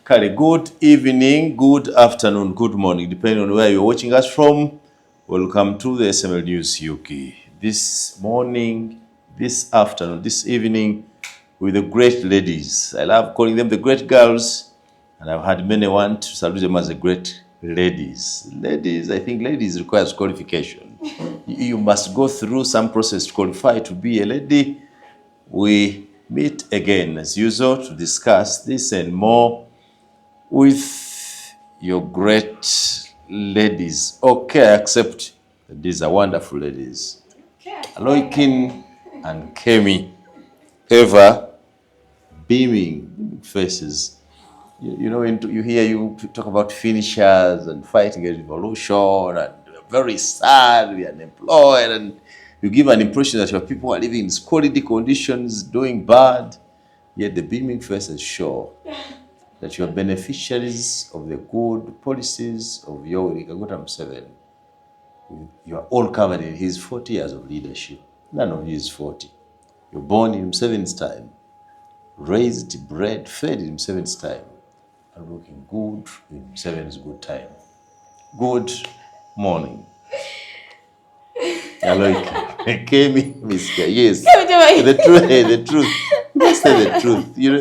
Kale, good evening, good afternoon, good morning, depending on where you're watching us from. Welcome to the SML News UK. This morning, this afternoon, this evening, with the great ladies. I love calling them the great girls, and I've had many want to salute them as the great ladies. Ladies, I think ladies requires qualification. You must go through some process to qualify to be a lady. We meet again as usual to discuss this and more with your great ladies. Okay, I accept that these are wonderful ladies. Aloikin and Kemi, ever beaming faces. You know, you hear you talk about finishers and fighting a revolution and very sad, we are unemployed, and you give an impression that your people are living in squalid conditions, doing bad, yet the beaming faces show that you are beneficiaries of the good policies of Yoweri Kaguta Museveni. You are all covered in his 40 years of leadership. None of you is 40. You're born in Museveni's time, raised, bred, fed in Museveni's time, and looking good in Museveni's good time. Good morning. Hello, Kemi, Mr. Yes. The truth. You must say the truth. You know.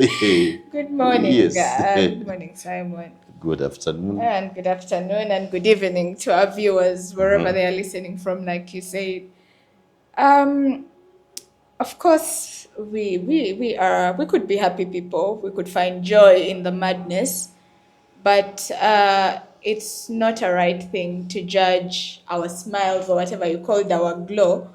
Good morning. Yes. Good morning, Simon. Good afternoon. And good afternoon and good evening to our viewers, wherever they are listening from, like you said. Of course, we could be happy people. We could find joy in the madness, but it's not a right thing to judge our smiles or whatever you called our glow,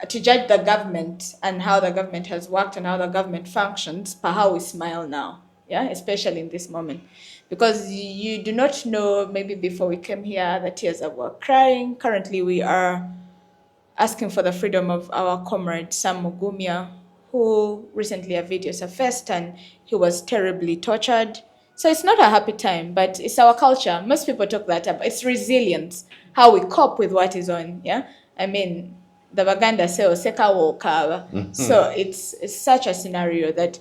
to judge the government and how the government has worked and how the government functions per how we smile now, yeah, especially in this moment. Because you do not know, maybe before we came here, the tears that were crying. Currently, we are asking for the freedom of our comrade, Sam Mugumya, who recently a video surfaced and he was terribly tortured. So it's not a happy time, but it's our culture. Most people talk that up. It's resilience, how we cope with what is on, yeah? I mean, the Baganda say, Oseka wo kawa. So it's such a scenario that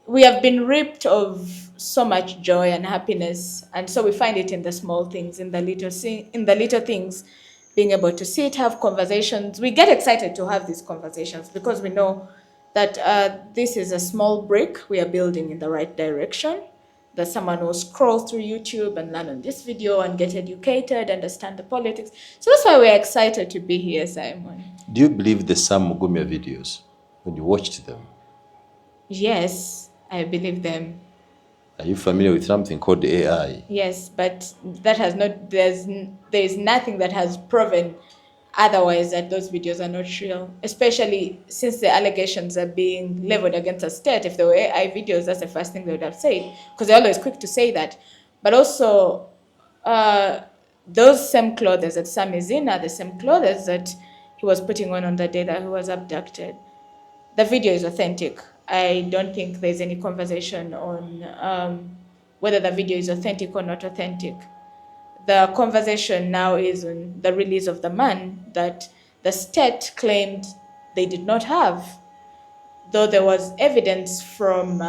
we have been ripped of so much joy and happiness, and so we find it in the small things, in the little things, being able to sit, have conversations. We get excited to have these conversations because we know that this is a small brick we are building in the right direction, that someone will scroll through YouTube and learn on this video and get educated, understand the politics. So that's why we're excited to be here, Simon. Do you believe the Sam Mugumya videos when you watched them? Yes, I believe them. Are you familiar with something called AI? Yes, but that has not, there's nothing that has proven otherwise that those videos are not real, especially since the allegations are being leveled against a state. If they were AI videos, that's the first thing they would have said, because they're always quick to say that. But also, those same clothes that Sam is in are the same clothes that he was putting on the day that he was abducted. The video is authentic. I don't think there's any conversation on whether the video is authentic or not authentic. The conversation now is on the release of the man that the state claimed they did not have, though there was evidence from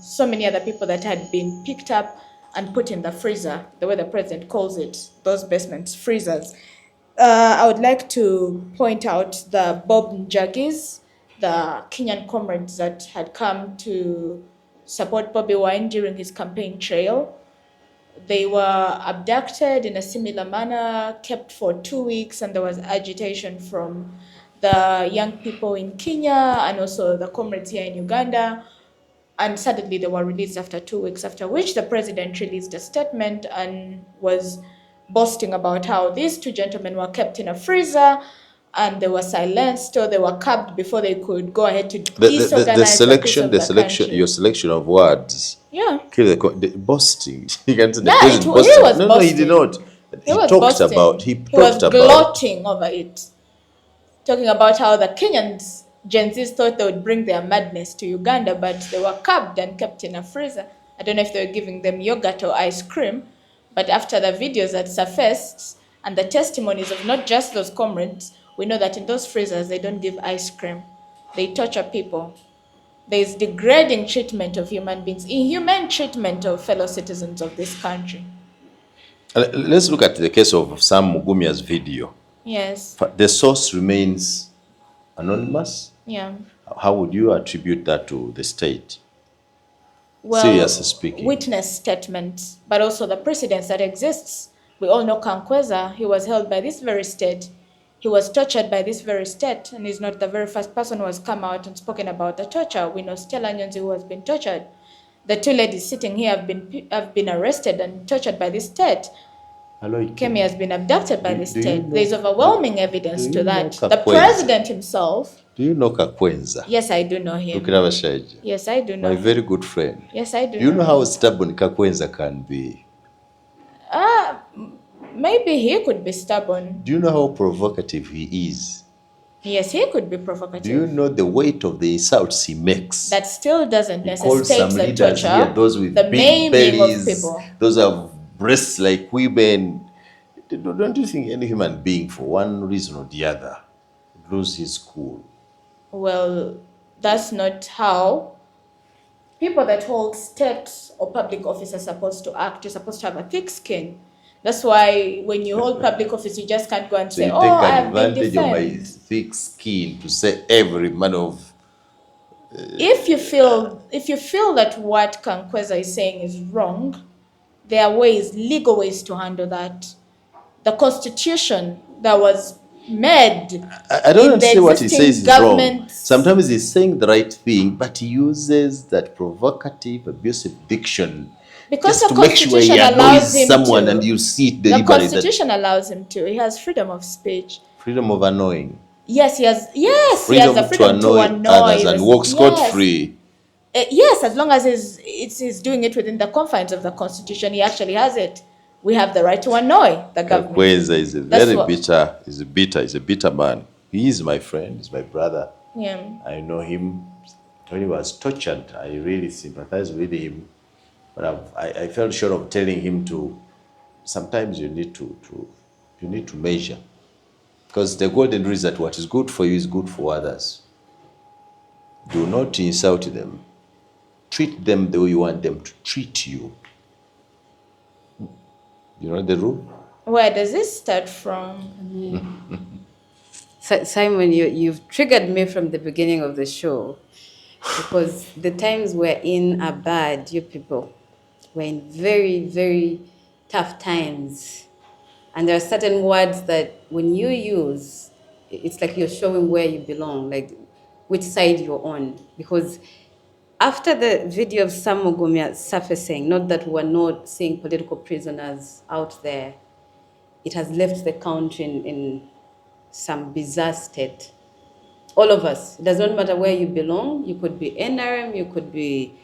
so many other people that had been picked up and put in the freezer, the way the president calls it, those basements, freezers. I would like to point out the Bob Njagis, the Kenyan comrades that had come to support Bobby Wine during his campaign trail. They were abducted in a similar manner, kept for 2 weeks, and there was agitation from the young people in Kenya and also the comrades here in Uganda. And suddenly they were released after 2 weeks, after which the president released a statement and was boasting about how these two gentlemen were kept in a freezer and they were silenced or they were curbed before they could go ahead to disorganize the selection, your selection of words. Yeah. The boasting. You can say the Yeah, president he was no, boasting. he did not. He was talked boasting. about. He was talked about gloating over it, talking about how the Kenyans, Gen Zs, thought they would bring their madness to Uganda, but they were curbed and kept in a freezer. I don't know if they were giving them yogurt or ice cream, but after the videos that surfaced and the testimonies of not just those comrades, we know that in those freezers they don't give ice cream. They torture people. There is degrading treatment of human beings, inhumane treatment of fellow citizens of this country. Let's look at the case of Sam Mugumya's video. Yes. The source remains anonymous. Yeah. How would you attribute that to the state? Well, seriously speaking, witness statements, but also the precedence that exists. We all know Kankweza, he was held by this very state. He was tortured by this very state, and he's not the very first person who has come out and spoken about the torture. We know Stella Nyonzi, who has been tortured. The two ladies sitting here have been arrested and tortured by this state. Kemi has been abducted by this state. There's overwhelming evidence to that. The president himself. Do you know Kakwenza? Yes, I do know him. Yes, I do know My him. very good friend. Yes, I do. Do you know how stubborn Kakwenza can be? Maybe he could be stubborn. Do you know how provocative he is? Yes, he could be provocative. Do you know the weight of the insults he makes? That still doesn't necessitate some the leaders torture, here, those with the big maiming bellies, of people. those have breasts like women. Don't you think any human being, for one reason or the other, loses his cool? Well, that's not how people that hold state or public office are supposed to act. You're supposed to have a thick skin. That's why when you hold public office, you just can't go and say, you "Oh, take I have been advantage of my defended." thick skin to say every man of. If you feel that what Kankweza is saying is wrong, there are ways, legal ways to handle that. The constitution that was made. I don't understand what he existing says is wrong. government- Sometimes he's saying the right thing, but he uses that provocative, abusive diction Because just the to make sure he Constitution annoys allows him someone, to. and you see it The deliberately. That Constitution allows him to. He has freedom of speech. freedom of annoying, Yes, he has. Yes, he freedom has the freedom to annoy others and walk Yes. scot-free. Yes, as long as he's doing it within the confines of the Constitution, he actually has it. We have the right to annoy the government. Kakwenza is a That's very what- he's a bitter man. He is my friend, he's my brother. Yeah. I know him. When he was tortured, I really sympathize with him. But I felt sure of telling him to, sometimes you need to measure. Because the golden rule is that what is good for you is good for others. Do not insult them. Treat them the way you want them to treat you. You know the rule? Where does this start from? Simon, you've triggered me from the beginning of the show, because the times we're in are bad. You people, we're in very, very tough times. And there are certain words that when you use, it's like you're showing where you belong, like which side you're on. Because after the video of Sam Mugumya surfacing, not that we're not seeing political prisoners out there, it has left the country in some bizarre state. All of us. It does not matter where you belong. You could be NRM, you could be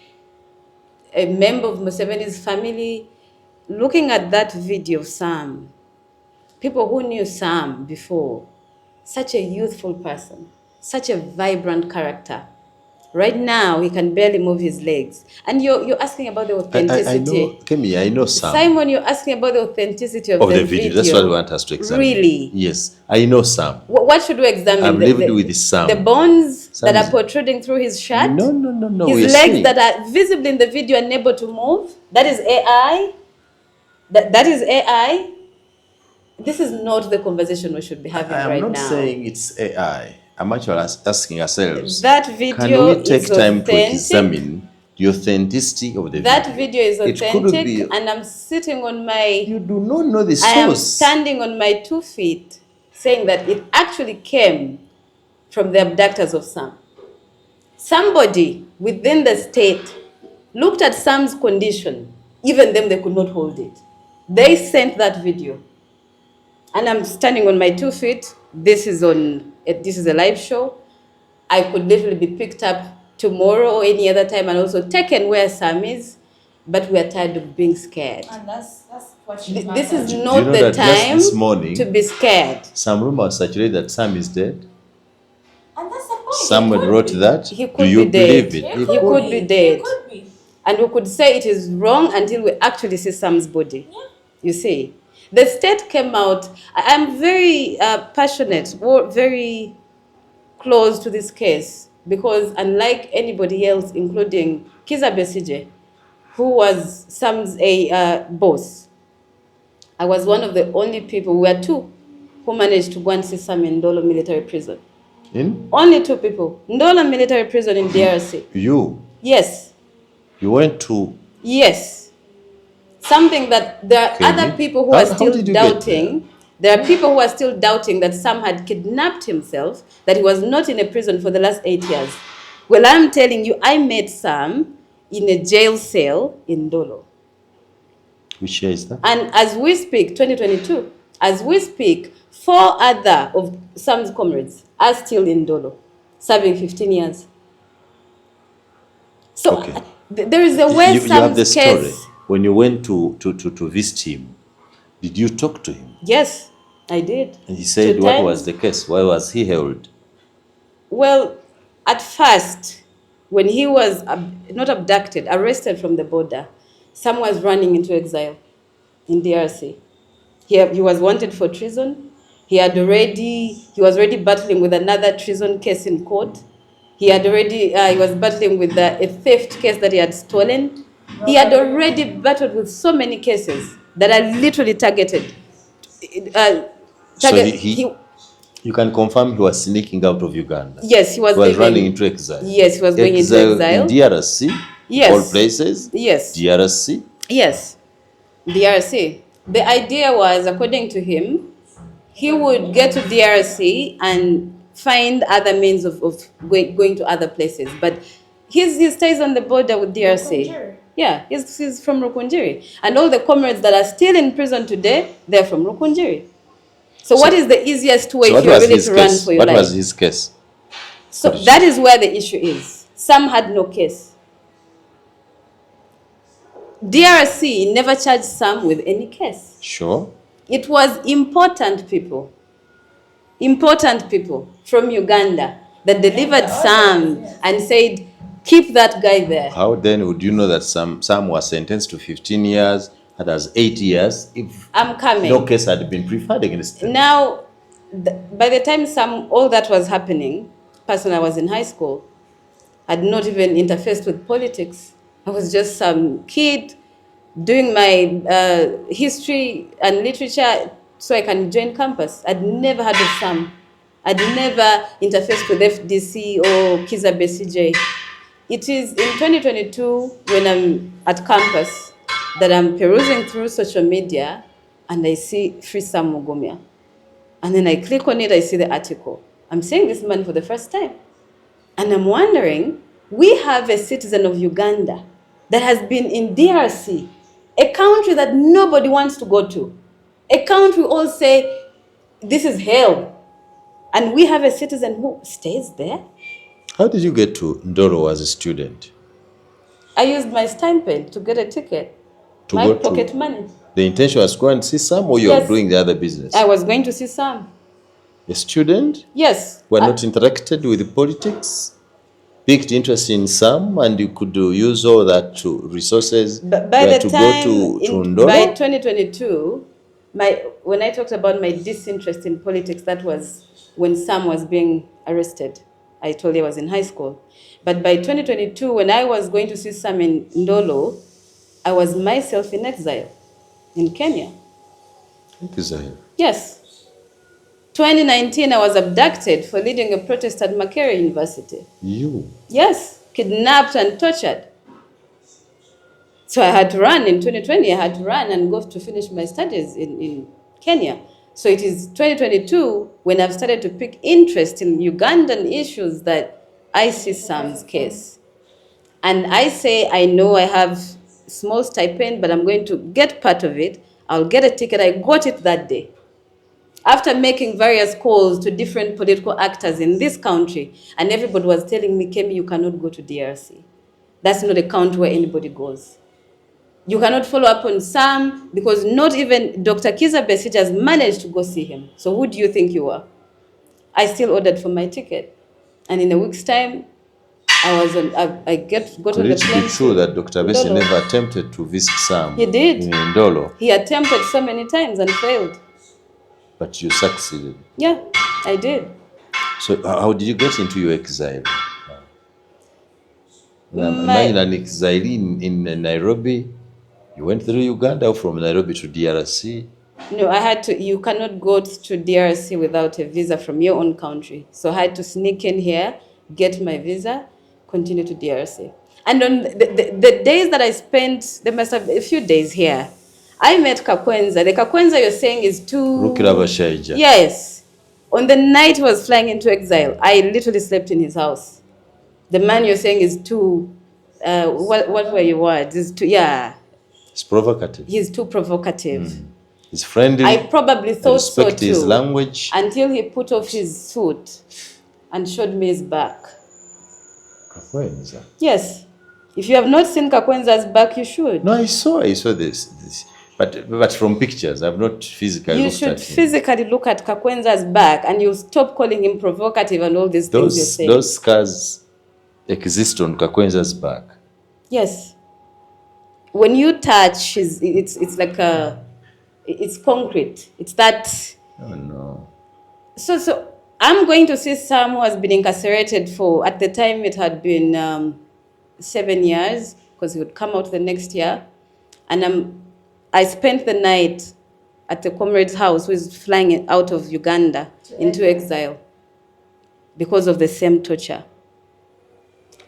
a member of Museveni's family. Looking at that video of Sam, people who knew Sam before, such a youthful person, such a vibrant character. Right now, he can barely move his legs. And you're asking about the authenticity. I know, Kemi, I know Sam. Simon, you're asking about the authenticity of the video. That's what we want us to examine. Really? Yes, I know Sam. What should we examine? I've lived with Sam. The bones Sam that is- are protruding through his shirt? No. His legs that are visibly in the video unable to move? That is AI? That is AI? This is not the conversation we should be having right now. I'm not saying it's AI. I'm actually asking ourselves, That video can we take is time to authentic. examine the authenticity of the That video? video is It could authentic, be- and I'm sitting on my... You do not know the I am source. standing on my 2 feet saying that it actually came from the abductors of Sam. Somebody within the state looked at Sam's condition. Even them, they could not hold it. They sent that video. And I'm standing on my 2 feet. This is a live show. I could literally be picked up tomorrow or any other time and also taken where Sam is. But we are tired of being scared. And that's what This is Do you not know the that just time this morning- to be scared. Some rumors circulate that Sam is dead. And that's the point. Someone wrote that. He Do could you be dead. believe it? He could be dead. He could be. And we could say it is wrong until we actually see Sam's body. Yeah. You see, the state came out. I'm very passionate, or very close to this case, because unlike anybody else, including Kizza Besigye, who was Sam's boss, I was one of the only people, we were two, who managed to go and see Sam in Ndolo military prison. In? Only two people. Ndolo military prison in DRC. You? Yes. You went to? Yes. Something that there are other people who are still doubting. There are people who are still doubting that Sam had kidnapped himself, that he was not in a prison for the last 8 years. Well, I'm telling you, I met Sam in a jail cell in Ndolo. Which year is that? And as we speak, 2022, as we speak, 4 other of Sam's comrades are still in Ndolo, serving 15 years. So okay. There is a way Sam's you have the story. case. When you went to visit him, did you talk to him? Yes, I did. And he said, what was the case? Why was he held? Well, at first, when he was not abducted, arrested from the border, Sam was running into exile in DRC. He was wanted for treason. He was already battling with another treason case in court. He was battling with a theft case that he had stolen. He had already battled with so many cases that are literally targeted. So you can confirm he was sneaking out of Uganda? Yes, he was running into exile? Yes, he was going into exile. In DRC? Yes. All places? Yes. DRC? Yes, DRC. The idea was, according to him, he would get to DRC and find other means of going to other places. But he stays on the border with DRC. Rukunjiri. Yeah, he's from Rukunjiri. And all the comrades that are still in prison today, they're from Rukunjiri. So what is the easiest way if you're really to run for your life? What was his case? So that is where the issue is. Sam had no case. DRC never charged Sam with any case. Sure. It was important people from Uganda that delivered Sam and said, keep that guy there. How then would you know that Sam was sentenced to 15 years, that has 8 years, if I'm coming. No case had been preferred against him? Now, by the time all that was happening, personally, I was in high school. I did not even interface with politics. I was just some kid doing my history and literature so I can join campus. I'd never heard of Sam. I'd never interfaced with FDC or Kizza Besigye. It is in 2022 when I'm at campus that I'm perusing through social media and I see Free Sam Mugumya. And then I click on it, I see the article. I'm seeing this man for the first time. And I'm wondering, we have a citizen of Uganda that has been in DRC, a country that nobody wants to go to, a country all say, this is hell. And we have a citizen who stays there. How did you get to Ndolo as a student? I used my stipend to get a ticket, my pocket money. The intention was to go and see Sam, or you were doing the other business? I was going to see Sam. A student? Yes. Were not interacted with politics? Piqued interest in Sam, and you could use all that to resources by the to time, go to Ndolo? By 2022, when I talked about my disinterest in politics, that was when Sam was being arrested. I told you I was in high school. But by 2022, when I was going to see Sam in Ndolo, I was myself in exile in Kenya. Exile? Yes. 2019, I was abducted for leading a protest at Makerere University. You? Yes, kidnapped and tortured. So I had to run. In 2020, I had to run and go to finish my studies in Kenya. So it is 2022 when I've started to pick interest in Ugandan issues that I see Sam's case. And I say, I know I have small stipend, but I'm going to get part of it. I'll get a ticket. I got it that day. After making various calls to different political actors in this country, and everybody was telling me, Kemi, you cannot go to DRC. That's not a country where anybody goes. You cannot follow up on Sam because not even Dr. Kizza Besigye has managed to go see him. So who do you think you are? I still ordered for my ticket. And in a week's time, I got on the plane. Could it be true that Dr. Besigye never attempted to visit Sam? He did. In Ndolo? He attempted so many times and failed. But you succeeded? Yeah, I did. So how did you get into your exile? Imagine an exile in Nairobi. You went through Uganda or from Nairobi to DRC? No, I had to. You cannot go to DRC without a visa from your own country. So I had to sneak in here, get my visa, continue to DRC. And on the days that I spent, there must have a few days here, I met Kakwenza. The Kakwenza you're saying is too... Rukirabashaija. Yes. On the night he was flying into exile, I literally slept in his house. The man you're saying is too... what were your words? Is too... Yeah. It's provocative. He's too provocative. He's friendly. I probably thought so too. Respect his language. Until he put off his suit and showed me his back. Kakwenza. Yes. If you have not seen Kakwenza's back, you should. No, I saw this. But from pictures, I've not physically looked at him. You should physically look at Kakwenza's back and you'll stop calling him provocative and all these things you're saying. Those scars exist on Kakwenza's back. Yes. When you touch, it's like it's concrete. It's that... Oh, no. So I'm going to see Sam who has been incarcerated for, at the time it had been 7 years, because he would come out the next year. And I spent the night at the comrade's house who is flying out of Uganda into exile because of the same torture.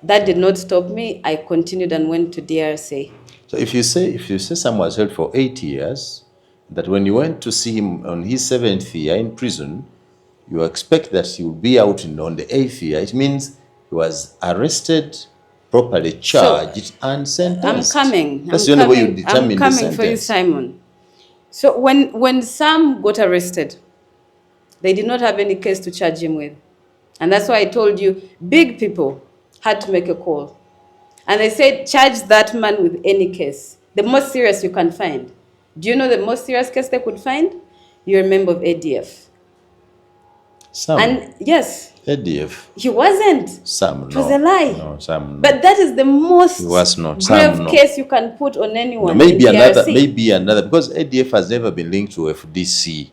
That did not stop me. I continued and went to DRC. So if you say someone was held for 8 years, that when you went to see him on his 7th year in prison, you expect that he will be out on the 8th year. It means he was arrested, properly charged, and sentenced. I'm coming. That's the only way you determine the sentence. I'm coming for you, Simon. So when Sam got arrested, they did not have any case to charge him with. And that's why I told you, big people had to make a call. And they said, charge that man with any case, the most serious you can find. Do you know the most serious case they could find? You're a member of ADF. Sam? And yes. ADF? He wasn't. Sam, no. It was a lie. No, Sam, no. But that is the most grave case you can put on anyone. No, maybe another, because ADF has never been linked to FDC,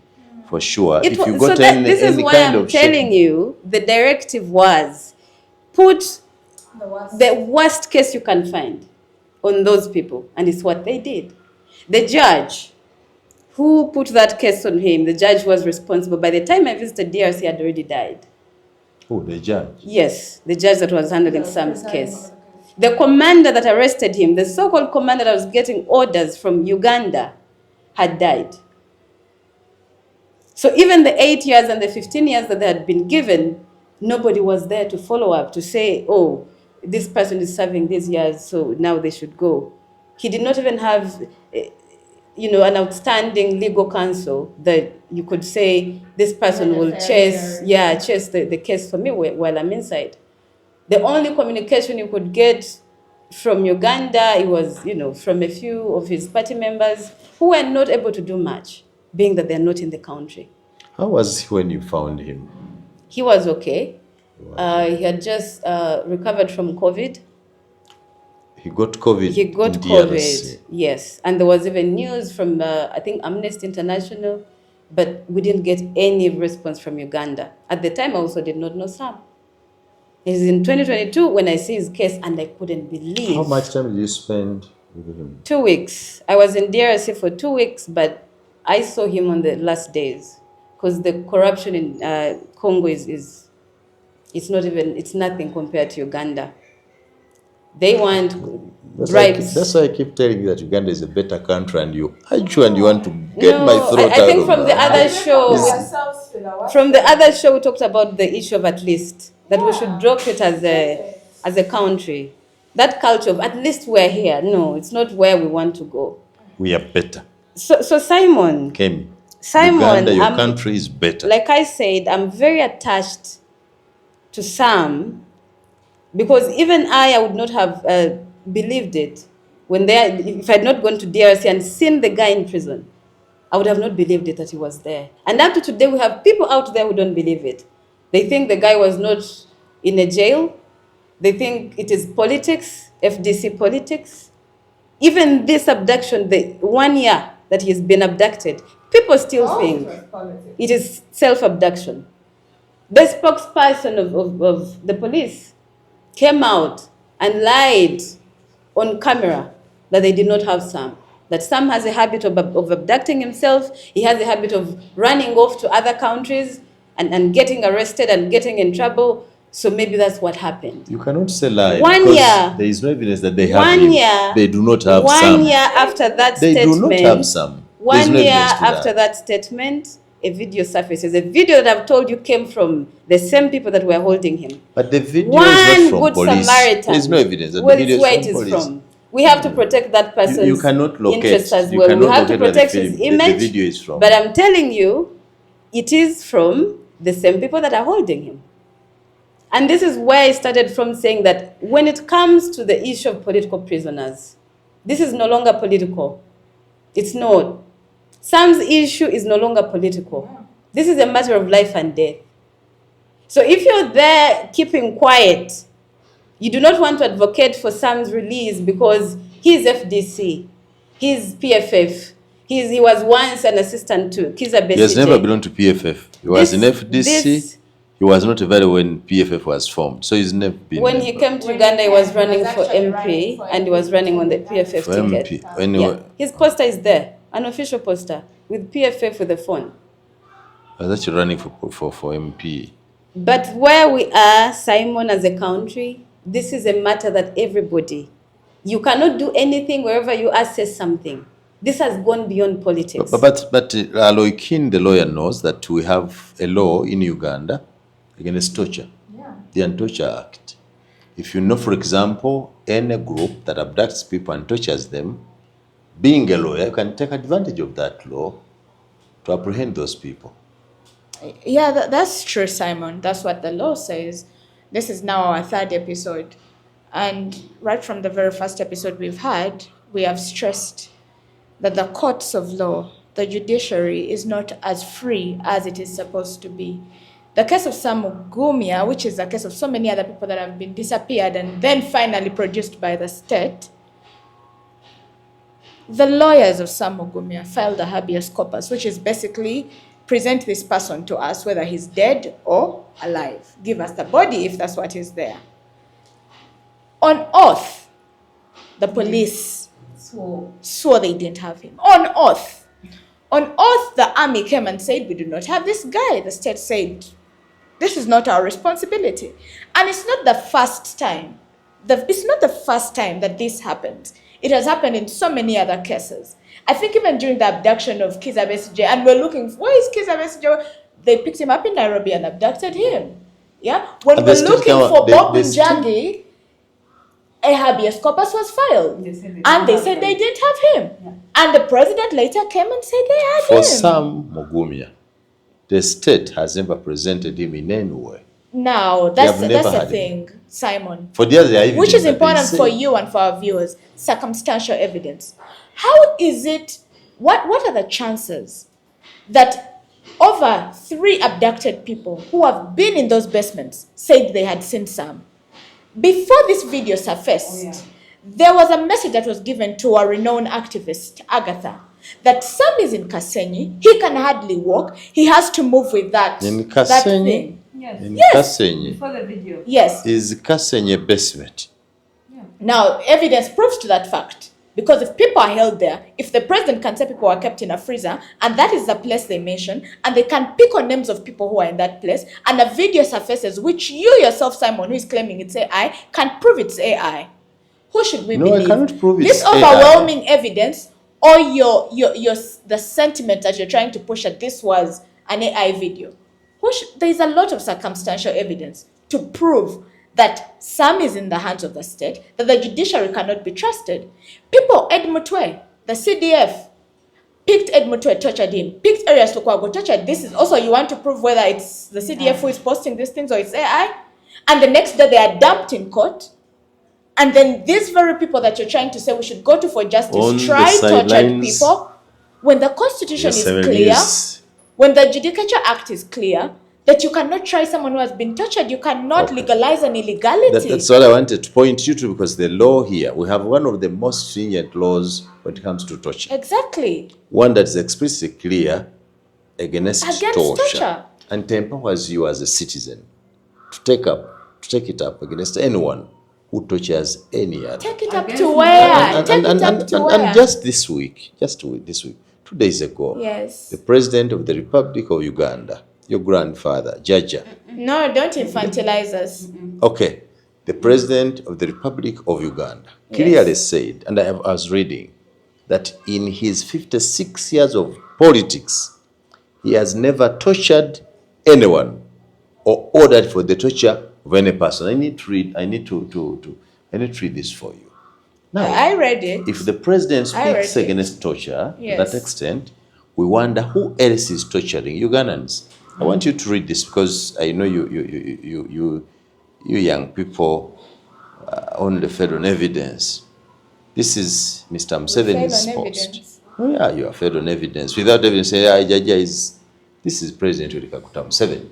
for sure. This is why I'm telling you, the directive was, put the worst case you can find on those people, and it's what they did. The judge who put that case on him, the judge was responsible. By the time I visited DRC, he had already died. Oh, the judge? Yes, the judge that was handling Sam's case. The commander that arrested him, the so-called commander that was getting orders from Uganda, had died. So even the 8 years and the 15 years that they had been given, nobody was there to follow up, to say, oh, this person is serving these years, so now they should go. He did not even have, an outstanding legal counsel that you could say this person will chase the case for me while I'm inside. The only communication you could get from Uganda, it was, from a few of his party members who were not able to do much, being that they're not in the country. How was he when you found him? He was okay. He had just recovered from COVID. He got COVID. He got COVID, yes. And there was even news from, I think, Amnesty International, but we didn't get any response from Uganda. At the time, I also did not know Sam. It's in 2022 when I see his case, and I couldn't believe. How much time did you spend with him? 2 weeks. I was in DRC for 2 weeks, but I saw him on the last days, because the corruption in Congo it's nothing compared to Uganda. They want bribes. That's why I keep telling you that Uganda is a better country, and you want to get my throat out. I think from the other show we talked about the issue of at least, that we should drop it as a country. That culture of at least we're here. No, it's not where we want to go. We are better. So Simon. Kemi. Simon, Uganda, your country is better. Like I said, I'm very attached to Sam, because even I would not have believed it if I had not gone to DRC and seen the guy in prison. I would have not believed it that he was there. And up to today, we have people out there who don't believe it. They think the guy was not in a jail. They think it is politics, FDC politics. Even this abduction, the 1 year that he's been abducted, people still think it is self-abduction. The spokesperson of the police came out and lied on camera that they did not have Sam. That Sam has a habit of abducting himself. He has a habit of running off to other countries and getting arrested and getting in trouble. So maybe that's what happened. You cannot say lie 1 because year. there is no evidence that they have 1 him. year. They do not have 1 Sam. year after that They statement. do not have Sam. There is 1 no year evidence to after that statement, a video surfaces. A video that I've told you came from the same people that were holding him. But the video One is not from good police. Samaritan. There is no evidence that Well, the video it's where is it from is police. from. We have to protect that person's You cannot locate. interest as You well. We cannot have to locate where protect the his film- image. the video is from. But I'm telling you, it is from the same people that are holding him. And this is where I started from, saying that when it comes to the issue of political prisoners, this is no longer political. It's not. Sam's issue is no longer political. This is a matter of life and death. So if you're there keeping quiet, you do not want to advocate for Sam's release because he's FDC, he's PFF, he was once an assistant to Kizza Besigye. He has never belonged to PFF. He was in FDC. He was not available when PFF was formed. So he's never been. When he came to Uganda, he was running for MP and he was running on the PFF for ticket. MP. Anyway, His poster is there, an official poster with PFF with the phone. I thought you're running for MP. But where we are, Simon, as a country, this is a matter that everybody, you cannot do anything wherever you are, say something. This has gone beyond politics. But Aloikin, the lawyer, knows that we have a law in Uganda against torture, the Anti-Torture Act. If you know, for example, any group that abducts people and tortures them, being a lawyer, you can take advantage of that law to apprehend those people. Yeah, that's true, Simon. That's what the law says. This is now our 3rd episode. And right from the very first episode we've had, we have stressed that the courts of law, the judiciary, is not as free as it is supposed to be. The case of Sam Mugumya, which is the case of so many other people that have been disappeared and then finally produced by the state, the lawyers of Sam Mugumya filed a habeas corpus, which is basically present this person to us, whether he's dead or alive. Give us the body if that's what is there. On oath, the police swore they didn't have him. On oath. On oath, the army came and said, we do not have this guy. The state said, this is not our responsibility. And it's not the first time. It's not the first time that this happens. It has happened in so many other cases. I think even during the abduction of Kizza Besigye, and we're looking, where is Kizza Besigye? They picked him up in Nairobi and abducted him. Yeah? When we're looking for Bob Njagi, a habeas corpus was filed. They said they didn't have him. Yeah. And the president later came and said they had him. For Sam Mugumya, the state has never presented him in any way. Now, that's the thing, Simon. For the other, which is important for you and for our viewers, circumstantial evidence. How is it, what are the chances that over 3 abducted people who have been in those basements said they had seen Sam? Before this video surfaced, there was a message that was given to a renowned activist, Agatha, that Sam is in Kasenyi, he can hardly walk, he has to move with that thing. Yes. In Kasenyi. Before the video. Yes. Is Kasenyi a basement? Yeah. Now, evidence proves to that fact. Because if people are held there, if the president can say people are kept in a freezer, and that is the place they mention, and they can pick on names of people who are in that place, and a video surfaces, which you yourself, Simon, who is claiming it's AI, can prove it's AI. Who should we believe? No, I cannot prove it's this overwhelming evidence, or the sentiment that you're trying to push that this was an AI video. There's a lot of circumstantial evidence to prove that Sam is in the hands of the state, that the judiciary cannot be trusted. People, Ed Mutwe, the CDF, picked Ed Mutwe, tortured him, picked Arias Lukwago, tortured. This is also, you want to prove whether it's the CDF who is posting these things or it's AI. And the next day they are dumped in court. And then these very people that you're trying to say we should go to for justice try tortured people. When the Constitution is clear, when the Judicature Act is clear, that you cannot try someone who has been tortured, you cannot legalize an illegality. That's what I wanted to point you to, because the law here, we have one of the most stringent laws when it comes to torture. Exactly. One that is explicitly clear against torture. And empowers you as a citizen to take it up against anyone who tortures any other. Take it up to where? Take it up to where? And just this week, 2 days ago, Yes. the President of the Republic of Uganda, your grandfather, Jaja. No, don't infantilize us. Okay. The President of the Republic of Uganda clearly said, and I was reading, that in his 56 years of politics, he has never tortured anyone or ordered for the torture of any person. I need to read this for you. Now, I read it. if the president speaks read it. against torture to Yes. that extent, we wonder who else is torturing Ugandans. I want you to read this because I know you young people only fed on evidence. This is Mr. Museveni's post. Oh yeah, you are fed on evidence. Without evidence, say, Jaja is. This is President Kaguta Museveni.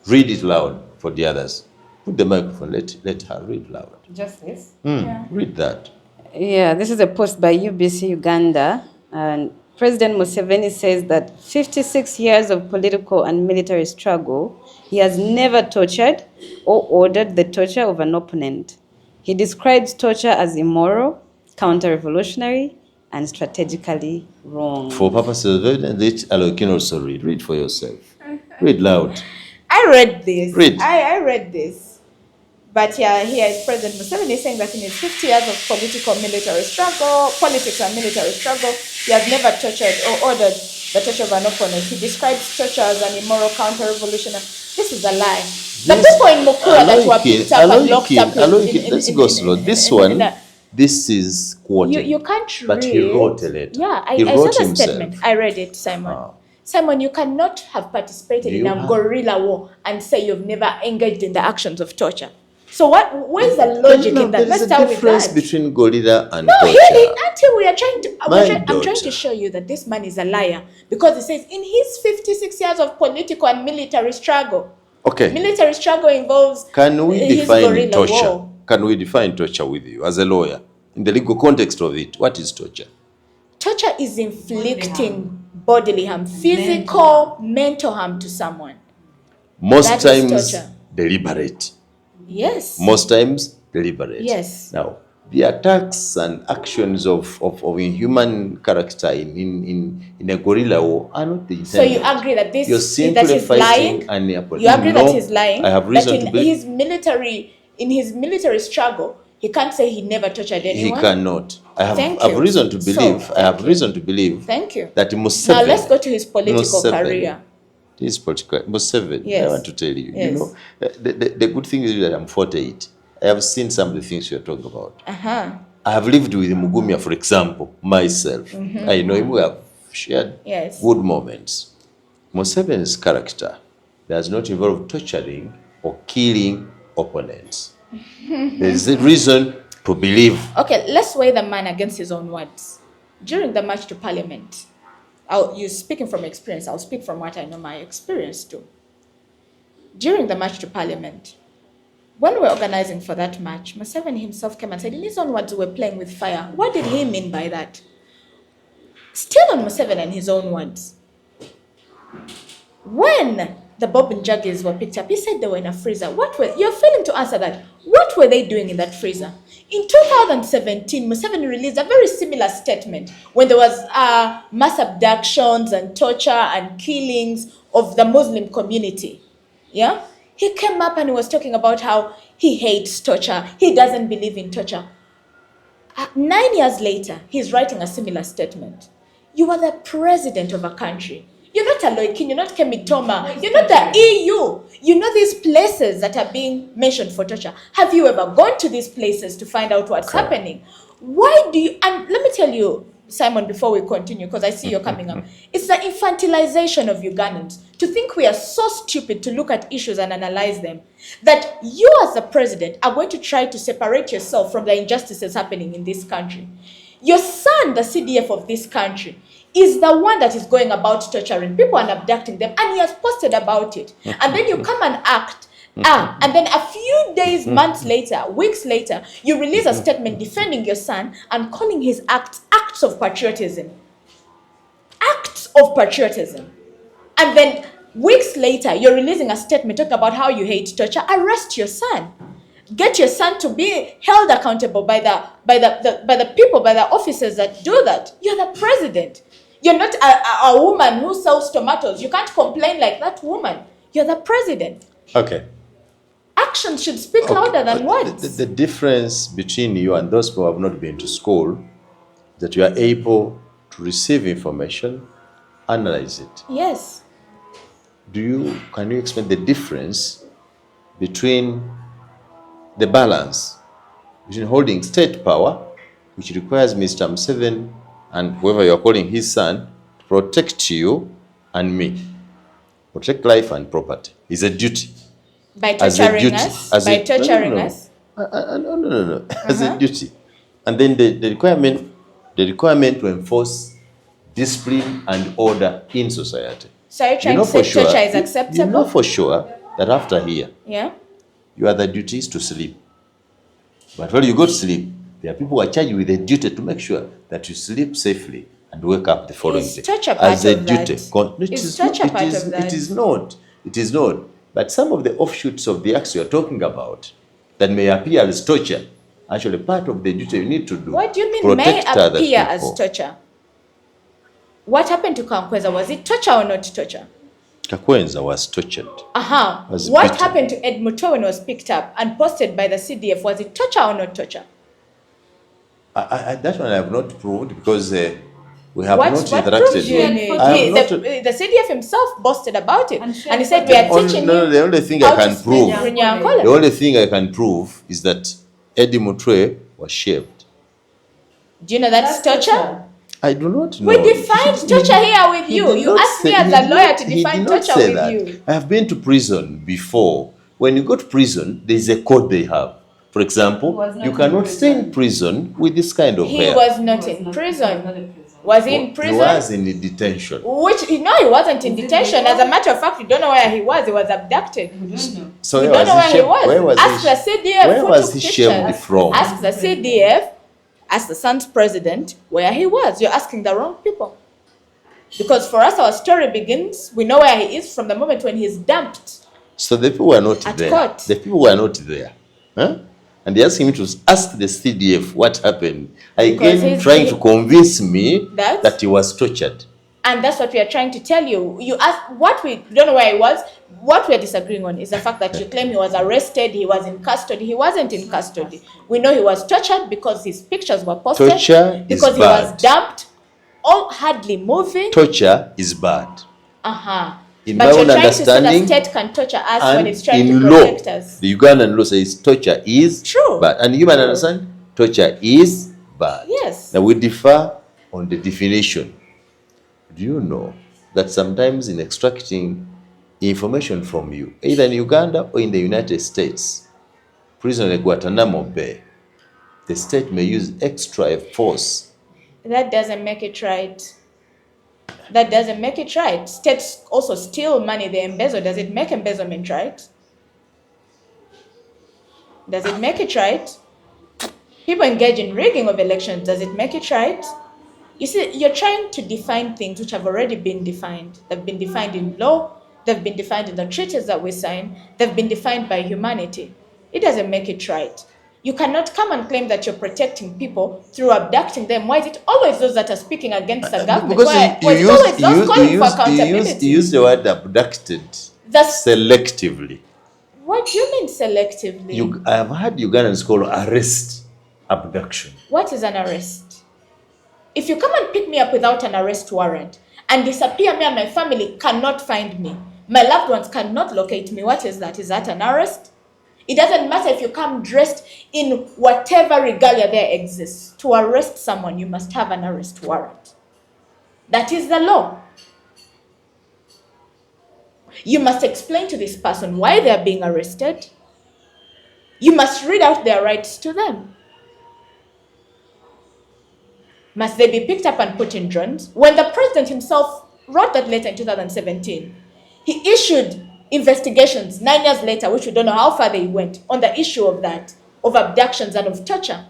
Read it loud for the others. Put the microphone. Let her read loud. Just this? Read that. Yeah, this is a post by UBC Uganda, and President Museveni says that 56 years of political and military struggle, he has never tortured or ordered the torture of an opponent. He describes torture as immoral, counter-revolutionary, and strategically wrong. For purposes of evidence, you can also read. Read for yourself. Read loud. I read this. Read. I read this. But yeah, here is President Museveni saying that in his 50 years of politics and military struggle, he has never tortured or ordered the torture of an opponent. He describes torture as an immoral counter-revolutionary. This is a lie. The people in Mukura that were picked up and locked up Let's go slow. This one, this is quoted. You can't read. But he wrote a letter. Yeah, I wrote saw the himself. statement. I read it, Simon. Simon, you cannot have participated in a guerrilla war and say you've never engaged in the actions of torture. So where's the logic in that? Let's start with that. There is a difference between gorilla and no, torture. until we are trying to. I'm trying to daughter. show you that this man is a liar because he says in his 56 years of political and military struggle. Okay. Military struggle involves. Can we his define guerrilla torture? war. Can we define torture with you as a lawyer in the legal context of it? What is torture? Torture is inflicting bodily harm, physical, mental harm to someone. Most That is times torture. deliberate. Yes. Most times deliberate. Yes. Now, the attacks and actions of inhuman character in a guerrilla war are not the So you intended. agree that You're simply that he's fighting lying? an opponent. You agree No, that he's lying? I have reason that to believe in his military struggle, he can't say he never tortured anyone. he cannot. I have Thank you. reason to believe. So, I have thank reason to believe Thank you. that Museveni. Now let's go to his political Museveni, career. His political Museveni. Yes. I want to tell you. Yes. You know, the good thing is that I'm 48. I have seen some of the things you're talking about. I have lived with Mugumya, for example, myself. I know him. We have shared good moments. Museveni's character does not involve torturing or killing opponents. There is a reason to believe. Okay, let's weigh the man against his own words. During the march to parliament, you're speaking from experience. I'll speak from what I know my experience too. During the march to parliament, when we were organizing for that march, Museveni himself came and said, in his own words, we were playing with fire. What did he mean by that? Still on Museveni and his own words. When the Bob and Juggies were picked up, he said they were in a freezer. You're failing to answer that. What were they doing in that freezer? In 2017, Museveni released a very similar statement when there was mass abductions and torture and killings of the Muslim community. Yeah? He came up and he was talking about how he hates torture. He doesn't believe in torture. 9 years later, he's writing a similar statement. You are the president of a country. You're not a Loikin, you're not Kemitoma, you're not the EU. You know these places that are being mentioned for torture. Have you ever gone to these places to find out what's happening? Why do you, and let me tell you, Simon, before we continue, because I see you're coming up, it's the infantilization of Ugandans to think we are so stupid to look at issues and analyze them, that you as the president are going to try to separate yourself from the injustices happening in this country. Your son, the CDF of this country, is the one that is going about torturing people and abducting them, and he has posted about it. And then you come and act. And then a few days, months later, weeks later, you release a statement defending your son and calling his acts of patriotism. Acts of patriotism. And then weeks later, you're releasing a statement talking about how you hate torture. Arrest your son. get your son to be held accountable by the people, by the officers that do that. You're the president. You're not a woman who sells tomatoes. You can't complain like that woman. You're the president. Okay. Actions should speak louder than words. The difference between you and those who have not been to school, that you are able to receive information, analyze it. Yes. Can you explain the difference between the balance between holding state power, which requires Mr. Museveni and whoever you are calling his son to protect you and me, protect life and property, is a duty. By torturing us? By torturing us? No. As a duty. And then the requirement to enforce discipline and order in society. So you're trying to say torture is acceptable? You know for sure that after here, yeah, your other duty is to sleep. But when you go to sleep, there are people who are charged with a duty to make sure that you sleep safely and wake up the following day. Torture part as a of duty. That? Is torture part of that? It is not. It is not. But some of the offshoots of the acts you are talking about that may appear as torture, actually part of the duty you need to do. What do you mean may appear as torture? What happened to Kankweza? Was it torture or not torture? Kakwenza was tortured. What happened to Ed Muto when was picked up and posted by the CDF? Was it torture or not torture? That one I have not proved because we have what not interacted. The CDF himself boasted about it. And he said, we are teaching you. The only thing I can prove, the only thing I can prove is that Eddie Mutwe was shaved. Do you know that's torture? I do not know. We defined torture here with you. You asked me as a lawyer to define torture with you. I have been to prison before. When you go to prison, there is a code they have. For example, you cannot stay in prison with this kind of hair. He was not in prison. Was he in prison? He was in detention. He wasn't in detention. As a matter of fact, you don't know where he was. He was abducted. So you don't know where he was. Where was ask the CDF. Where was he shaved from? Ask the CDF, ask the son's president where he was. You're asking the wrong people. Because for us, our story begins. We know where he is from the moment when he's dumped. So the people were not at there. Court. The people were not there. Huh? And they asked him to ask the CDF what happened. Again, trying to convince me that he was tortured. And that's what we are trying to tell you. You ask what we don't know where he was. What we are disagreeing on is the fact that you claim he was arrested, he was in custody. He wasn't in custody. We know he was tortured because his pictures were posted. Torture because is he bad. was dumped, all hardly moving. Torture is bad. In but my you're own trying to say the understanding, state can torture us when it's trying in to protect law, us. the Ugandan law says torture is true. bad. And you might understand, torture is bad. Yes. Now we differ on the definition. Do you know that sometimes in extracting information from you, either in Uganda or in the United States, prison like Guantanamo Bay, the state may use extra force. That doesn't make it right. That doesn't make it right. States also steal money they embezzle. Does it make embezzlement right? Does it make it right? People engage in rigging of elections. Does it make it right? You see, you're trying to define things which have already been defined. They've been defined in law. They've been defined in the treaties that we sign. They've been defined by humanity. It doesn't make it right. You cannot come and claim that you're protecting people through abducting them. Why is it always those that are speaking against the government? You use the word abducted selectively. What do you mean selectively? I have heard Ugandans call arrest abduction. What is an arrest? If you come and pick me up without an arrest warrant and disappear, me and my family cannot find me, my loved ones cannot locate me, what is that? Is that an arrest? It doesn't matter if you come dressed in whatever regalia there exists. To arrest someone, you must have an arrest warrant. That is the law. You must explain to this person why they are being arrested. You must read out their rights to them. Must they be picked up and put in drones? When the president himself wrote that letter in 2017, he issued investigations 9 years later, which we don't know how far they went, on the issue of that, of abductions and of torture.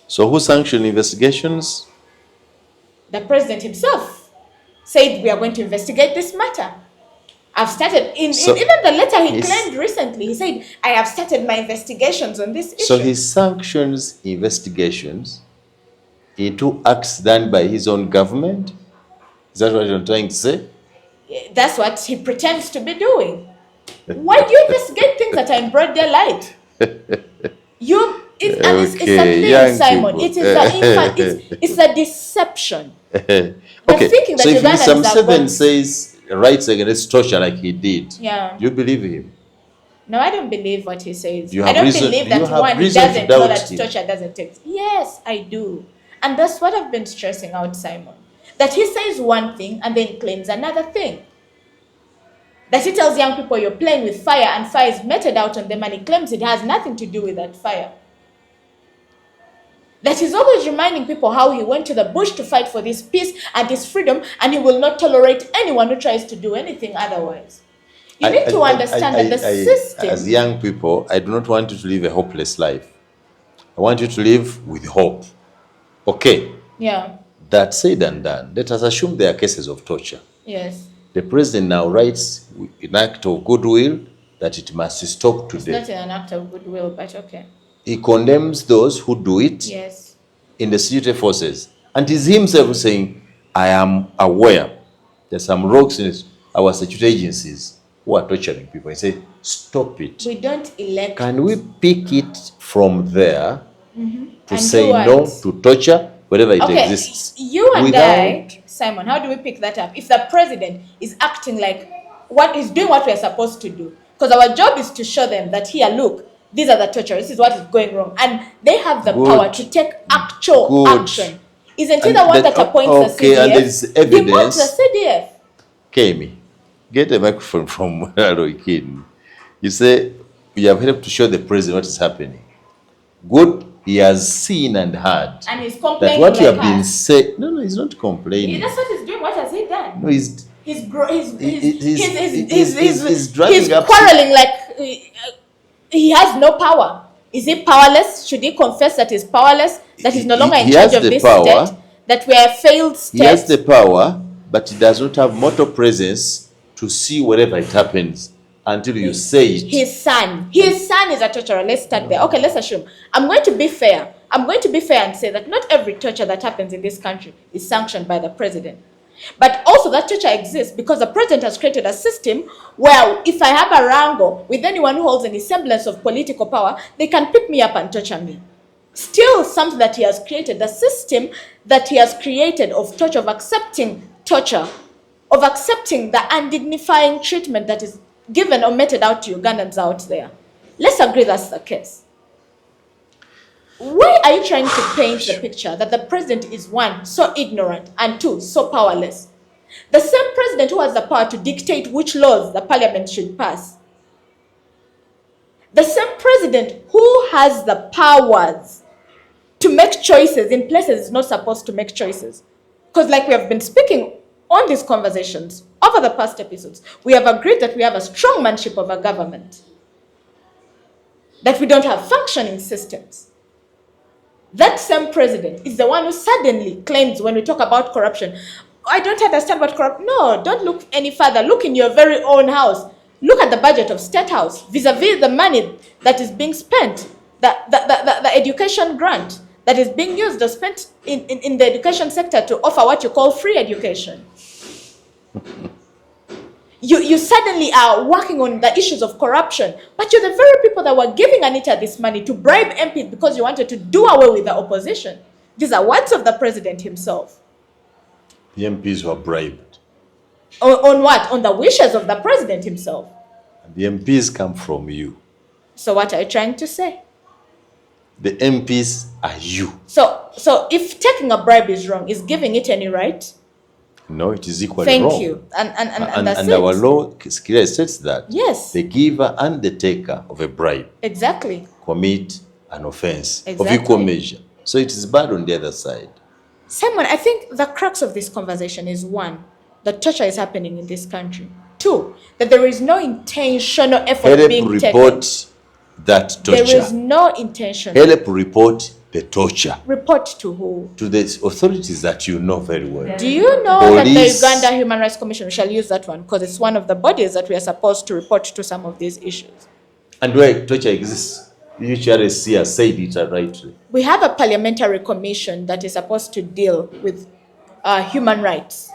So who sanctioned investigations? The president himself said we are going to investigate this matter. I've started, in even the letter he claimed recently, he said, I have started my investigations on this issue. So he sanctions investigations into acts done by his own government? Is that what you're trying to say? That's what he pretends to be doing. Why do you investigate things that are in broad daylight? It's a thing, Simon. It is it's a deception. Okay, so if Mr. Museveni says rights against torture like he did, you believe him? No, I don't believe what he says. I don't believe that he doesn't know that torture doesn't exist. Yes, I do. And that's what I've been stressing out, Simon. That he says one thing and then claims another thing. That he tells young people you're playing with fire and fire is meted out on them, and he claims it has nothing to do with that fire. That he's always reminding people how he went to the bush to fight for this peace and this freedom, and he will not tolerate anyone who tries to do anything otherwise. You need to understand that the system... As young people, I do not want you to live a hopeless life. I want you to live with hope. Okay. Yeah. That said and done, let us assume there are cases of torture. Yes. The president now writes an act of goodwill that it must stop today. It's not an act of goodwill, but okay. He condemns those who do it in the security forces. And he's himself saying, I am aware there's some rogues in our security agencies who are torturing people. He said, stop it. We don't elect. Can we pick it from there to say no to torture, wherever it exists? You and I, Simon, how do we pick that up? If the president is acting like what is doing what we're supposed to do, because our job is to show them that here, look, these are the torturers, this is what is going wrong, and they have the power to take actual action. Isn't he the one that appoints the CDF? And there's evidence. He wants the CDF. Kemi, get a microphone from Roy Keane. You say you have helped to show the president what is happening. Good. He has seen and heard. And he's complaining that what you have been saying. No, he's not complaining. That's what he's doing. What has he done? No, he's quarreling like he has no power. Is he powerless? Should he confess that he's powerless? That he's no longer in charge of this state? That we are a failed state? He has the power, but he does not have mortal presence to see whatever it happens until you say it. His son is a torturer. Let's start there. Okay, let's assume. I'm going to be fair and say that not every torture that happens in this country is sanctioned by the president. But also that torture exists because the president has created a system where if I have a wrangle with anyone who holds any semblance of political power, they can pick me up and torture me. Still something that he has created, the system that he has created of torture, of accepting torture, of accepting the undignifying treatment that is given or meted out to Ugandans out there. Let's agree that's the case. Why are you trying to paint the picture that the president is one, so ignorant, and two, so powerless? The same president who has the power to dictate which laws the parliament should pass. The same president who has the powers to make choices in places it's not supposed to make choices. Because like we have been speaking on these conversations over the past episodes, we have agreed that we have a strongmanship of a government. That we don't have functioning systems. That same president is the one who suddenly claims when we talk about corruption, I don't understand what corruption... No, don't look any further. Look in your very own house. Look at the budget of State House vis-a-vis the money that is being spent, the education grant that is being used or spent in the education sector to offer what you call free education. You suddenly are working on the issues of corruption, but you're the very people that were giving Anita this money to bribe MPs because you wanted to do away with the opposition. These are words of the president himself. The MPs were bribed. On what? On the wishes of the president himself. And the MPs come from you. So what are you trying to say? The MPs are you. So if taking a bribe is wrong, is giving it any right? No, it is equally wrong. Thank you. And that's and our law clearly states that the giver and the taker of a bribe commit an offense of equal measure. So it is bad on the other side. Simon, I think the crux of this conversation is one, that torture is happening in this country. Two, that there is no intentional effort being taken. Help report that torture. There is no intention. Help report the torture? Report to who? To the authorities that you know very well. Do you know Police. that the Uganda Human Rights Commission, we shall use that one because it's one of the bodies that we are supposed to report to some of these issues. And where torture exists, UHRC has said it rightly. We have a parliamentary commission that is supposed to deal with human rights.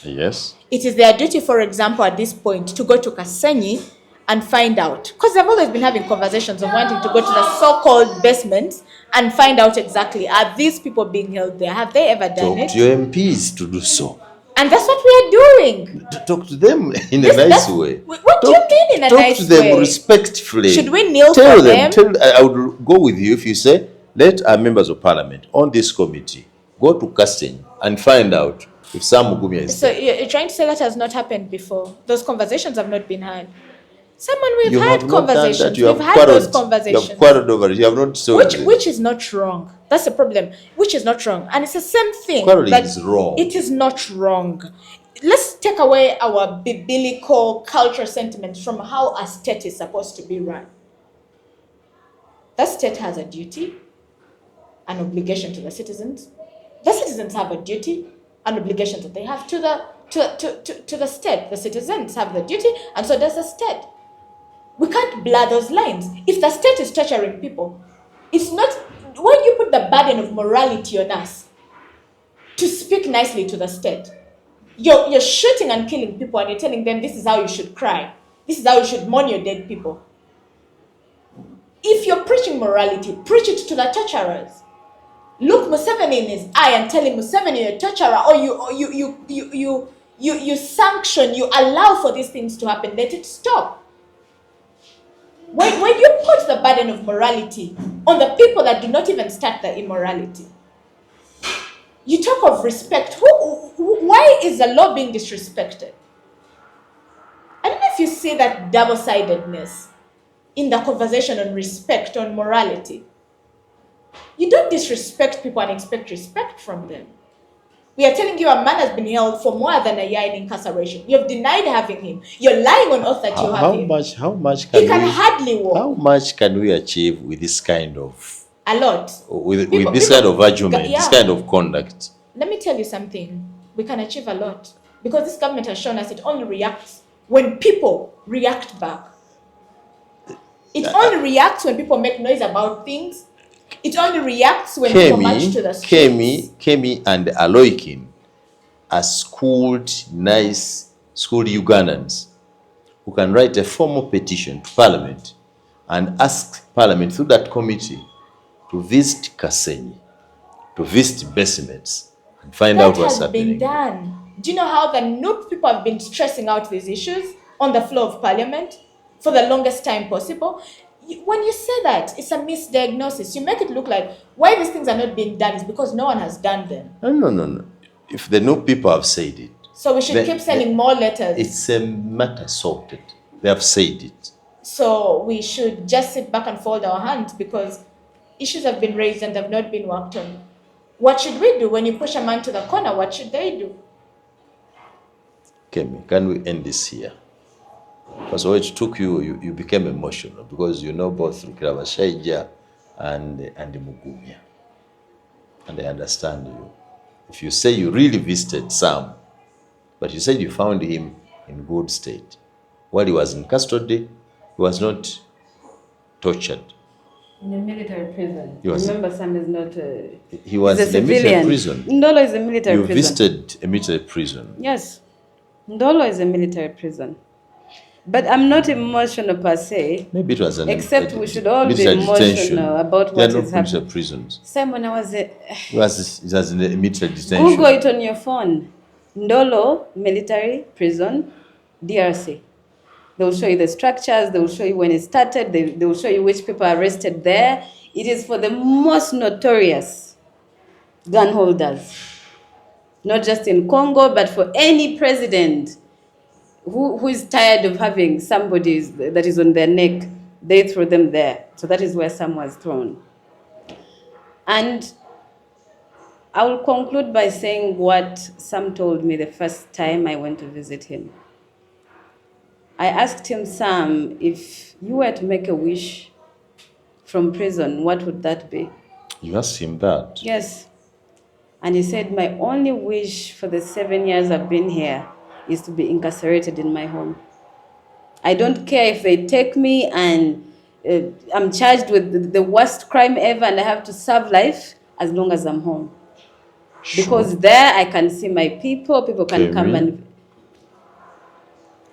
Yes. It is their duty, for example, at this point, to go to Kasenyi and find out. Because they've always been having conversations of wanting to go to the so-called basements and find out exactly, are these people being held there? Have they ever done Talk it? to your MPs to do so. And that's what we are doing. To talk to them in a nice way. What do you mean in a nice way? Talk to them respectfully. Should we kneel Tell for them? them? I would go with you if you say, let our members of parliament on this committee go to Kasenyi and find out if Sam Mugumya is So there. you're trying to say that has not happened before? Those conversations have not been had? Someone, we've You had have not done conversations. that. You have We've had those quarreled. conversations. You have quarreled over it. You have not solved it. Which is not wrong. That's the problem. Which is not wrong. And it's the same thing. Quarreling that is wrong. It is not wrong. Let's take away our biblical cultural sentiments from how a state is supposed to be run. That state has a duty, an obligation to the citizens. The citizens have a duty, an obligation that they have to the state. The citizens have the duty, and so does the state. We can't blur those lines. If the state is torturing people, it's not when you put the burden of morality on us to speak nicely to the state. You're shooting and killing people, and you're telling them this is how you should cry. This is how you should mourn your dead people. If you're preaching morality, preach it to the torturers. Look Museveni in his eye and tell him, Museveni, you're a torturer, or you sanction, you allow for these things to happen. Let it stop. When you put the burden of morality on the people that do not even start the immorality, you talk of respect. Why is the law being disrespected? I don't know if you see that double-sidedness in the conversation on respect, on morality. You don't disrespect people and expect respect from them. We are telling you a man has been held for more than a year in incarceration. You have denied having him. You're lying on oath that you have him. How much He can hardly walk. How much can we achieve with this kind of A lot. with this kind of argument, Yeah. this kind of conduct? Let me tell you something. We can achieve a lot. Because this government has shown us it only reacts when people react back. It only reacts when people make noise about things. It only reacts when people march to the streets. Kemi and Aloikin are schooled Ugandans who can write a formal petition to Parliament and ask Parliament through that committee to visit Kasenyi, to visit basements, and find out what's happening. That has been done. Do you know how the Nook people have been stressing out these issues on the floor of Parliament for the longest time possible? When you say that, it's a misdiagnosis. You make it look like why these things are not being done is because no one has done them. No. If the Nook people have said it, so we should keep sending more letters. It's a matter sorted. They have said it. So we should just sit back and fold our hands because issues have been raised and have not been worked on. What should we do? When you push a man to the corner, what should they do? Kemi, can we end this here? Because what it took you became emotional because you know both Rukirabashaija and Mugumya. And I understand you. If you say you really visited Sam, but you said you found him in good state, while he was in custody, he was not tortured. In a military prison. Was, remember, Sam is not he was he's in a military civilian. prison. Ndolo is a military prison. You visited a military prison. Yes. Ndolo is a military prison. But I'm not emotional per se. Maybe it was an except we should all be emotional about what is happening. Prisons. Sam, when I was it was in a military detention. Google it on your phone. Ndolo military prison, DRC. They will show you the structures. They will show you when it started. They will show you which people are arrested there. It is for the most notorious gun holders, not just in Congo, but for any president who is tired of having somebody that is on their neck. They throw them there. So that is where Sam was thrown. And I will conclude by saying what Sam told me the first time I went to visit him. I asked him, Sam, if you were to make a wish from prison, what would that be? You asked him that? Yes. And he said, my only wish for the 7 years I've been here is to be incarcerated in my home. I don't care if they take me and I'm charged with the worst crime ever and I have to serve life as long as I'm home. Sure. Because there I can see my people can come Kemi? and...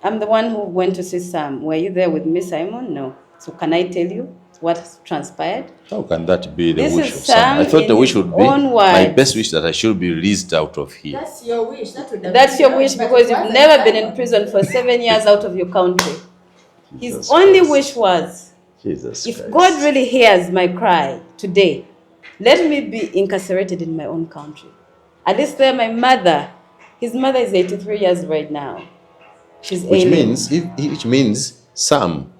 I'm the one who went to see Sam. Were you there with me, Simon? No. So can I tell you what transpired? How can that be the This wish is of someone? I Sam thought the in wish his would be own my words. best wish that I should be released out of here. That's your wish. That would have That's been your yours, wish but because it you've wasn't never been in Simon. prison for 7 years out of your country. His Jesus only Christ. wish was, Jesus if Christ. God really hears my cry today, let me be incarcerated in my own country. At least there, my mother, his mother is 83 years right now. She's Which ailing. means Sam,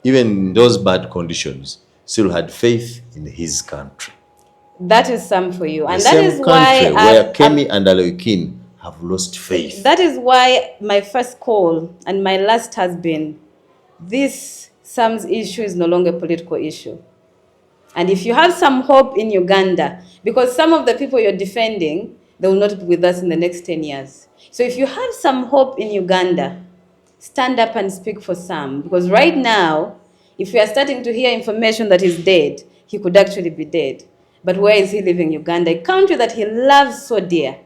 even in those bad conditions, still had faith in his country. That is Sam for you. The And that same is country why where Kemi and Aleokin have lost faith. that is why my first call and my last has been, this Sam's issue is no longer a political issue. And if you have some hope in Uganda, because some of the people you're defending, they will not be with us in the next 10 years. So if you have some hope in Uganda, stand up and speak for Sam. Because right now, if we are starting to hear information that he's dead, he could actually be dead. But where is he living? Uganda, a country that he loves so dear.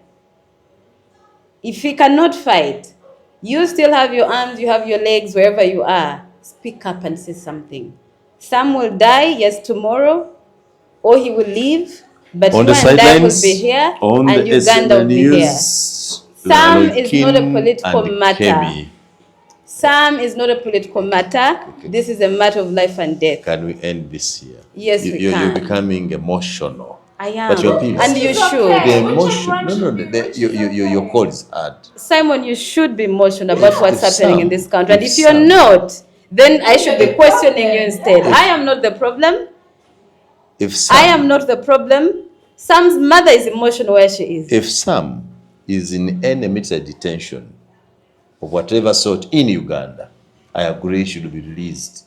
If he cannot fight, you still have your arms, you have your legs, wherever you are. Speak up and say something. Sam will die, yes, tomorrow, or he will leave, but On you the and I will sidelines, be here, on and the Uganda will be SML here. News, Sam is not a Aleokin political and matter. Kemi. Sam is not a political matter. This is a matter of life and death. Can we end this here? Yes, we You're can. becoming emotional. I am. But your peace. And you It's should. okay. The Which emotion. one No, should be- your call is hard. Simon, you should be emotional about what's If happening in Sam- this country. And if if you're Sam- not, then I should be questioning you instead. If- I am not the problem. If Sam, I am not the problem. Sam's mother is emotional where she is. If Sam is in any military detention of whatever sort in Uganda, I agree he should be released.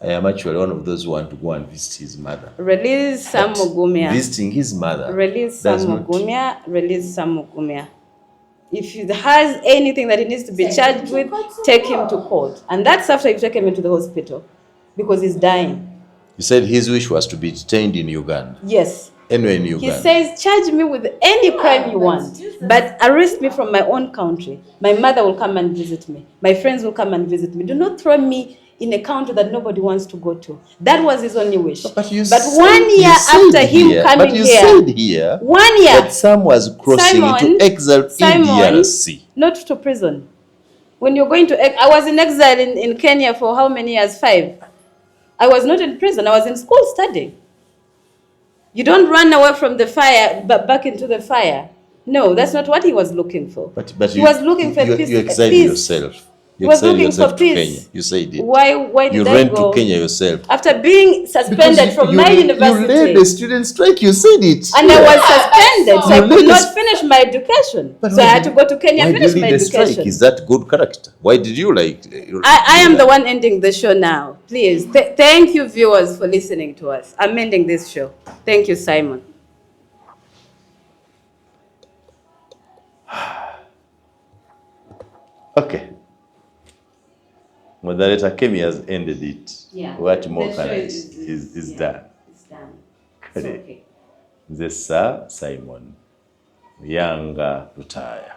I am actually one of those who want to go and visit his mother. Release Sam But Mugumya. visiting his mother. Release Sam does not- Mugumya. Release Sam Mugumya. If he has anything that he needs to be charged with, take him to court. And that's after you take him into the hospital. Because he's dying. He said his wish was to be detained in Uganda. Yes. Anywhere in He Uganda. says, charge me with any crime you want, but arrest me from my own country. My mother will come and visit me. My friends will come and visit me. Do not throw me in a country that nobody wants to go to. That was his only wish. But 1 year you said after him here- coming but you here, said here 1 year, that Sam was crossing into exile in DRC. not to prison. When you're going to, I was in exile in Kenya for how many years? 5. I was not in prison. I was in school studying. You don't run away from the fire, but back into the fire. No, that's not what he was looking for. But he was looking for peace. You exiled peace. yourself. He You was exiled looking yourself for to peace. Kenya. You said it. Why did You I ran go? to Kenya yourself. After being suspended from my university. You led the student strike. You said it. And I was suspended, so I You could led the not finish my education. But So why I had did- to go to Kenya and Why finish did my you lead the strike? education. Is that good character? Why did you I am the one ending the show now. Please. Thank you, viewers, for listening to us. I'm ending this show. Thank you, Simon. Okay. Moderator Kemi has ended it. Yeah. What more The can show I? is Is yeah, done. It's done. It's Correct. okay. Nze Sir Simon Yanga Lutaya.